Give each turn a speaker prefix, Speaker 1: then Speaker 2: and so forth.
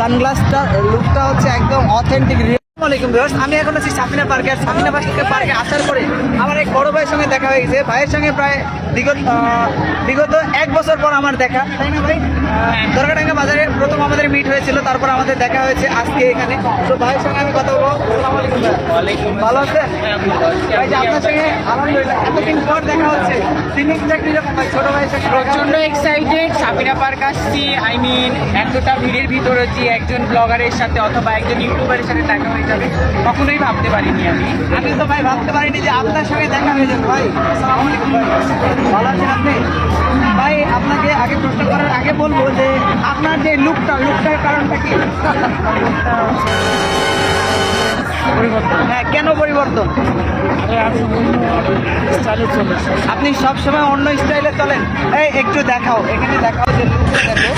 Speaker 1: সানগ্লাসটা লুকটা হচ্ছে একদম অথেন্টিক। আসসালামাইকুম ভিউয়ার্স, আমি এখন আছি সাফিনা পার্কে। আর সাফিনা পার্কে আসার পরে আমার এক বড় ভাইয়ের সঙ্গে দেখা হয়ে গেছে। ভাইয়ের সঙ্গে প্রায় বিগত 1 বছর পর আমার দেখা, তাই না ভাই? দরগাডাঙ্গা বাজারে প্রথম আমাদের মিট হয়েছিল, তারপর আমাদের দেখা হয়েছে আজকে এখানে। তো ভাইয়ের সঙ্গে আমি কথা বলবো। আসসালামাইকুম ভাই, ভালো আছেন? ভাই যে আপনার সঙ্গে আলহামদুলিল্লাহ এতদিন পর দেখা হচ্ছে, ফিলিংসটা কিরকম ভাই ছোট ভাইয়ের সঙ্গে?
Speaker 2: প্রচন্ড এক্সাইটেড। সাফিনা পার্ক আসছি, এতটা ভিড়ের ভিতরে যে একজন ব্লগারের সাথে অথবা একজন ইউটিউবারের সাথে দেখা হয়ে যাবে কখনোই ভাবতে পারিনি
Speaker 1: আমি তো ভাই ভাবতে পারিনি যে আপনার সঙ্গে দেখা হয়ে যাবে। ভাই আসসালামু আলাইকুম ভাই, ভালো আছেন আপনি? ভাই আপনাকে আগে প্রশ্ন করার আগে বলবো যে আপনার যে লুকটার কারণটা কি? হ্যাঁ, কেন পরিবর্তন? আপনি সবসময় অন্য স্টাইলে চলেন। এই একটু দেখাও, এখানে দেখাও যে লুকটা দেখো।